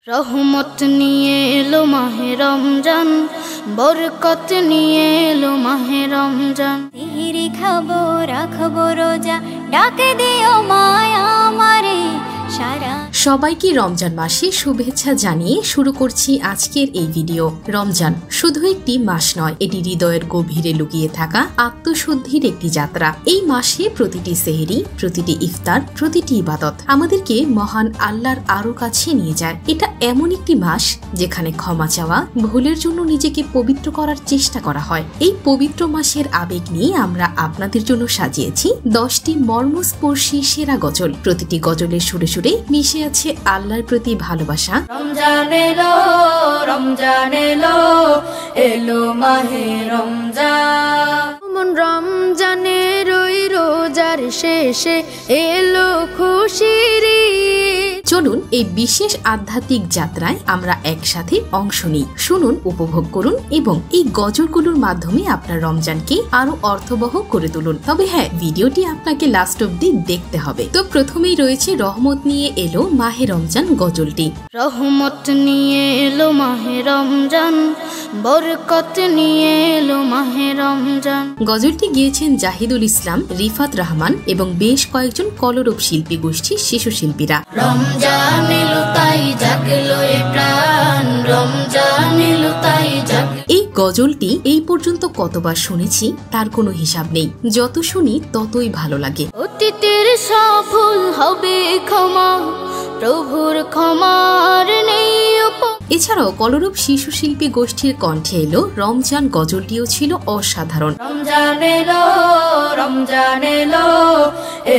রহমত নিয়ে এলো মাহে রমজান, বরকত নিয়ে এলো মাহে রমজান। সেহরি খাবো রাখবো রোজা, ডাকে দিও মায়া আমারে সারা। সবাইকে রমজান মাসে শুভেচ্ছা জানিয়ে শুরু করছি আজকের এই ভিডিও। রমজান শুধু একটি মাস নয়, এটি হৃদয়ের গভীরে লুকিয়ে থাকা আত্মশুদ্ধির একটি যাত্রা। এই মাসে প্রতিটি সেহরি, প্রতিটি ইফতার, প্রতিটি ইবাদত আমাদেরকে মহান আল্লাহর আরো কাছে নিয়ে যায়। এটা এমন একটি মাস যেখানে ক্ষমা চাওয়া, ভুলের জন্য নিজেকে পবিত্র করার চেষ্টা করা হয়। এই পবিত্র মাসের আবেগ নিয়ে আমরা আপনাদের জন্য সাজিয়েছি 10টি মর্মস্পর্শী সেরা গজল। প্রতিটি গজলের সুরে সুরে মিশে আছে আল্লাহর প্রতি ভালোবাসা। রমজান এলো, রমজান এলো, এলো মাহে রমজান। রমজানের ওই রোজার শেষে এলো খুশির। চলুন এই বিশেষ আধ্যাত্মিক যাত্রায় আমরা একসাথে অংশ নিই। শুনুন, উপভোগ করুন এবং এই গজলগুলোর মাধ্যমে আপনার রমজানকে আরো অর্থবহ করে তুলুন। তবে হ্যাঁ, ভিডিওটি আপনাকে লাস্ট অব্দি দেখতে হবে। তো প্রথমেই রয়েছে রহমত নিয়ে এলো মাহে রমজান গজলটি। রহমত নিয়ে এলো মাহে রমজান, বরকত নিয়ে এলো মাহে রমজান। গজলটি গিয়েছেন জাহিদুল ইসলাম, রিফাত রহমান এবং বেশ কয়েকজন কলরব শিল্পী গোষ্ঠীর শিশু শিল্পীরা। রমজান এলো তাই জাগলো এ প্রাণ, রমজান এলো তাই জাগলো। এই গজলটি এই পর্যন্ত কতবার শুনেছি তার কোনো হিসাব নেই। যত শুনি ততই ভালো লাগে। অতীতের সফল হবে ক্ষমা, প্রভুর ক্ষমার নেই। এছাড়াও কলরব শিশু শিল্পী গোষ্ঠীর কণ্ঠে এলো রমজান গজলটিও ছিল অসাধারণ। রমজান এলো, রমজান এলো,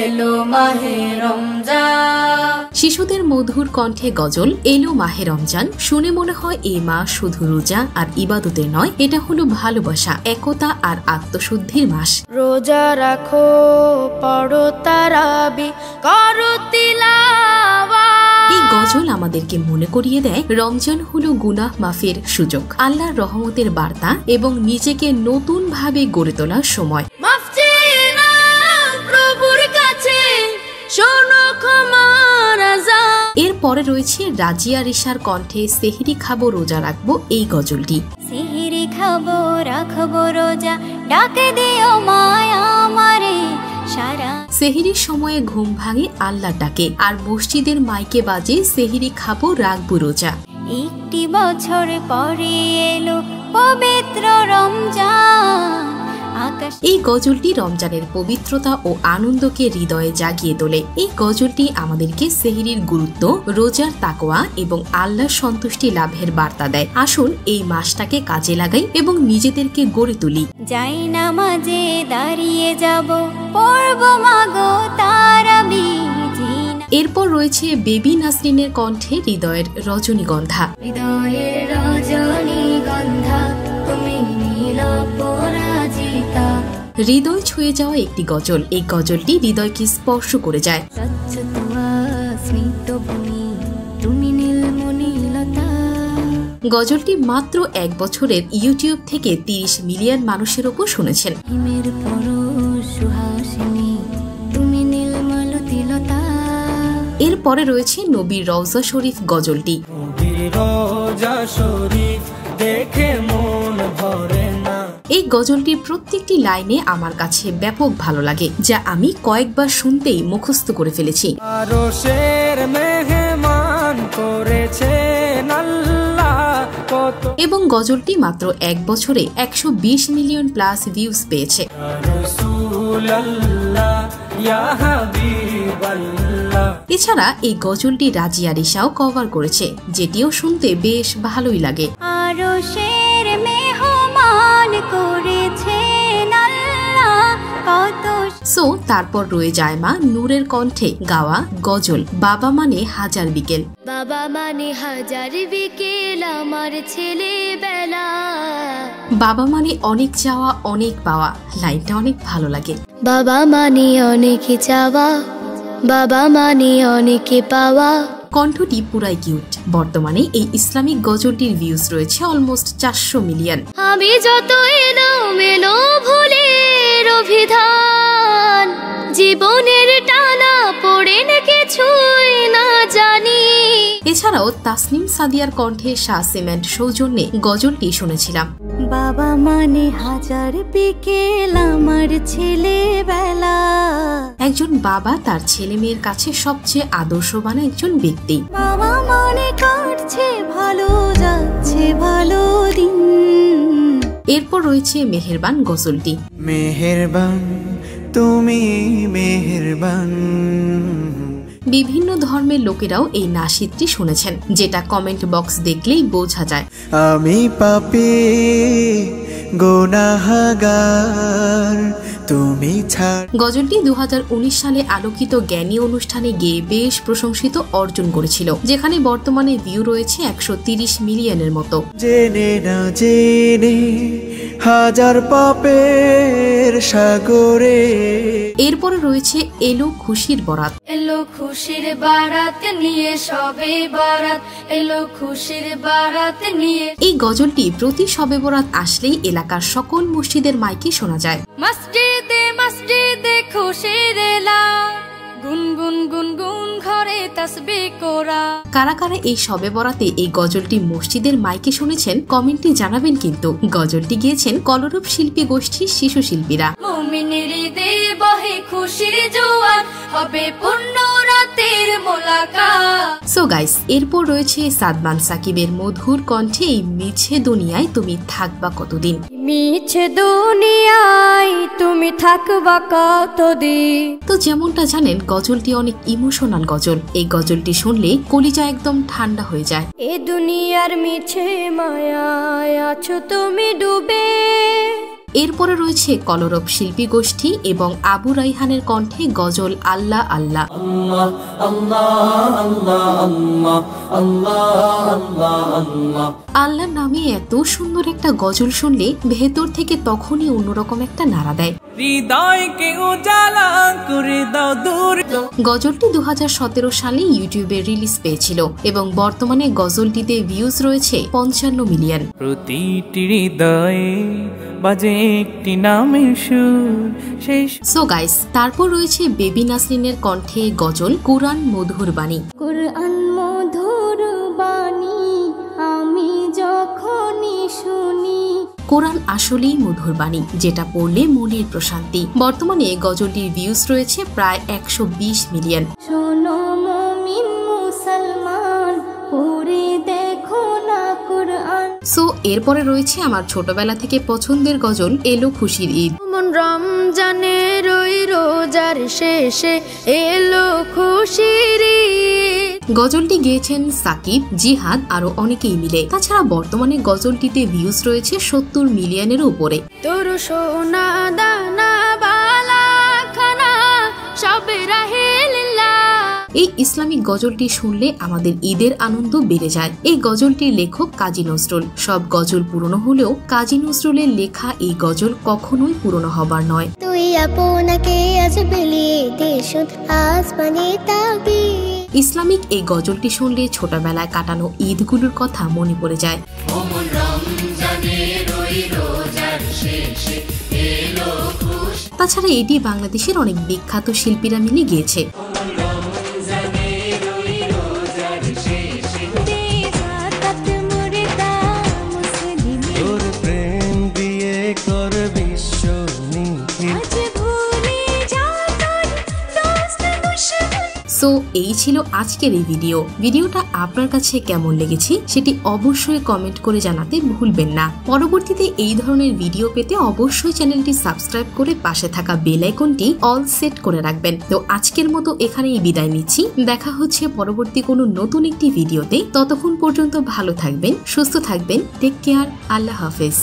এলো মাহে রমজান। শিশুদের মধুর কণ্ঠে গজল এলো মাহে রমজান শুনে মনে হয় এই মাস শুধু রোজা আর ইবাদতের নয়, এটা হলো ভালোবাসা, একতা আর আত্মশুদ্ধির মাস। রোজা রাখো, পড়ো তারাবি, করো তিলাওয়াত। এই গজল আমাদেরকে মনে করিয়ে দেয় রমজান হলো গুনাহ মাফের সুযোগ, আল্লাহর রহমতের বার্তা এবং নিজেকে নতুন ভাবে গড়ে তোলার সময়। মাফ চেয়ে নাও প্রভুর কাছে, শোনো ক্ষমার আযান। এরপরে রয়েছে রাজিয়া রিশার কণ্ঠে সেহরি খাবো রোজা রাখবো এই গজলটি। সেহরি খাবো রাখবো রোজা, ডাকে দিও মায়া আমারে সারা। সেহরির সময়ে ঘুম ভাঙে আল্লাহর ডাকে, আর মসজিদের মাইকে বাজে সেহরি খাবো রাখবো রোজা। একটি বছর পরে এলো পবিত্র রমজান। এই গজলটি রমজানের পবিত্রতা ও আনন্দকে হৃদয়ে জাগিয়ে তোলে। এই গজলটি আমাদেরকে সেহরির গুরুত্ব, রোজার তাকওয়া এবং আল্লাহর সন্তুষ্টি লাভের বার্তা দেয়। আসুন এই মাসটাকে কাজে লাগাই এবং নিজেদেরকে গড়ে তুলি। যাই নামাজে দাঁড়িয়ে যাব, পড়ব মাগো তারাবি। এরপর রয়েছে বেবি নাসরিনের কণ্ঠে হৃদয়ের রজনীগন্ধা। হৃদয়ের রজনীগন্ধা, তুমি নীল পরাজিতা। হৃদয় ছুঁয়ে যাওয়া একটি গজল। এই গজলটি হৃদয়কে স্পর্শ করে যায়। গজলটি মাত্র 1 বছরের ইউটিউব থেকে 30 মিলিয়ন মানুষের ওপর শুনেছেন। এরপরে রয়েছে নবীর রওজা শরীফ গজলটি। এই গজলটির প্রত্যেকটি লাইনে আমার কাছে ব্যাপক ভালো লাগে, যা আমি কয়েকবার শুনতেই মুখস্থ করে ফেলেছি। এবং গজলটি মাত্র 1 বছরে 120 মিলিয়ন প্লাস ভিউজ পেয়েছে। এছাড়া এই গজলটি রাজিয়া রিশাও কভার করেছে, যেটিও শুনতে বেশ ভালোই লাগে। আরশের মেহমান করেছেন আল্লাহ কত। সো তারপর রয়ে যায় মা নূরের কণ্ঠে গাওয়া গজল বাবা মানে হাজার বিকেল। বাবা মানে হাজার বিকেল আমার ছেলেবেলা। বাবা মানে অনেক চাওয়া অনেক পাওয়া, লাইনটা অনেক ভালো লাগে। বাবা মানে অনেক চাওয়া, বাবা মানে অনেকে পাওয়া। কণ্ঠটি পুরাই কিউট। বর্তমানে এই ইসলামিক গজলটির ভিউজ রয়েছে অলমোস্ট 400 মিলিয়ন। আমি যত এলো মেলো ভুলের অভিধান, জীবনের টানা পড়ে না কিছুই না জানি। এছাড়াও তাসনিম সাদিয়ার কণ্ঠে শাহ সিমেন্ট সৌজন্যে গজলটি শুনেছিলাম। বাবা মানে হাজার বিকেল আমার ছেলেবেলা। একজন বাবা তার ছেলে মেয়ের কাছে সবচেয়ে আদর্শবান একজন ব্যক্তি। বাবা মানে কাটছে ভালো যাচ্ছে ভালো দিন। এরপর রয়েছে মেহেরবান গজলটি। মেহেরবান তুমি মেহেরবান। বিভিন্ন ধর্মের লোকেরাও এই নাশিদটি শুনেছেন, যেটা কমেন্ট বক্স দেখলেই বোঝা যায়। আমি পাপী গুনাহগার তুমি ছাড়। গজলটি 2019 সালে আলোকিত জ্ঞানী অনুষ্ঠানে গিয়ে বেশ প্রশংসিত অর্জন করেছিল, যেখানে বর্তমানে ভিউ রয়েছে 130 মিলিয়নের মতো। জেনে না জেনে হাজার পাপের সাগরে। এরপরে রয়েছে এলো খুশির বরাত। এলো খুশির বারাত নিয়ে সবে বারাত, এলো খুশির বারাত নিয়ে। এই গজলটি প্রতি শবে বরাত আসলেই এলাকার সকল মসজিদের মাইকে শোনা যায়। মসজিদে মসজিদে খুশির এলা, গুনগুন গুনগুন ঘরে তাসবিহ কোরা। কারা কারা এই শবে বরাতে এই গজলটি মসজিদের মাইকে শুনেছেন কমেন্টে জানাবেন। কিন্তু গজলটি গিয়েছেন কলরব শিল্পী গোষ্ঠীর শিশু শিল্পীরা। মুমিনের ঈদে বহে খুশির জোয়ার, হবে পূর্ণ রাতের মোলাকাত। সো গাইস, এরপর রয়েছে সাদমান সাকিবের মধুর কণ্ঠে এই মিছে দুনিয়ায় তুমি থাকবা কতদিন। মিছে দুনিয়ায় তুমি থাকবা কতদিন। তো যেমনটা জানেন, গজলটি অনেক ইমোশনাল গজল। এই গজলটি শুনলে কলিজা একদম ঠান্ডা হয়ে যায়। এ দুনিয়ার মিছে মায়ায় আছো তুমি ডুবে। এরপরে রয়েছে কলরব শিল্পী গোষ্ঠী এবং আবু রাইহানের কণ্ঠে গজল আল্লাহ আল্লাহ। আল্লাহ নামে এত সুন্দর একটা গজল শুনলে ভেতর থেকে তখনই অন্যরকম একটা নাড়া দেয়। গজলটি 2017 সালে ইউটিউবে রিলিজ পেয়েছিল এবং বর্তমানে গজলটিতে ভিউজ রয়েছে 55 মিলিয়ন। প্রতিটি হৃদয়ে বাজে একটি নামের সুর। সো গাইস, তারপর রয়েছে বেবি নাসরিনের কণ্ঠে গজল কুরআন মধুর বাণী। কুরআন মধুর বাণী আমি যখনই শুনি। কোরআন আসলেই মধুর বাণী, যেটা পড়লে মনের প্রশান্তি। বর্তমানে গজলটির ভিউজ রয়েছে প্রায় 120 মিলিয়ন। শোনো মুমিন মুসলমান পড়ে দেখো না কুরআন। সো এরপরে রয়েছে আমার ছোটবেলা থেকে পছন্দের গজল এলো খুশির ঈদ। মন রমজানের ওই রোজার শেষে এলো খুশির ঈদ। গজলটি গেয়েছেন সাকিব, জিহাদ আরো অনেকেই মিলে। তাছাড়া বর্তমানে গজলটিতে ভিউজ রয়েছে 70 মিলিয়নের উপরে। তোর সোনা দানা বালা খানা সব রাহিল্লাহ। এই ইসলামিক গজলটি শুনলে আমাদের ঈদের আনন্দ বেড়ে যায়। এই গজলটির লেখক কাজী নজরুল। সব গজল পুরনো হলেও কাজী নজরুলের লেখা এই গজল কখনোই পুরনো হবার নয়। তুই আপনাকে আজ বিলিয়ে দে শুধু আসমানে তাকি। ইসলামিক এই গজলটি শুনলে ছোটবেলায় কাটানো ঈদগুলোর কথা মনে পড়ে যায়। তাছাড়া এটি বাংলাদেশের অনেক বিখ্যাত শিল্পীরা মিলে গিয়েছে। সো এই ছিল আজকের এই ভিডিওটা আপনার কাছে কেমন লেগেছে সেটি অবশ্যই কমেন্ট করে জানাতে ভুলবেন না। পরবর্তীতে এই ধরনের ভিডিও পেতে অবশ্যই চ্যানেলটি সাবস্ক্রাইব করে পাশে থাকা বেল আইকনটি অল সেট করে রাখবেন। তো আজকের মতো এখানেই বিদায় নিচ্ছি। দেখা হচ্ছে পরবর্তী কোনো নতুন একটি ভিডিওতে। ততক্ষণ পর্যন্ত ভালো থাকবেন, সুস্থ থাকবেন। Take care. আল্লাহ হাফেজ।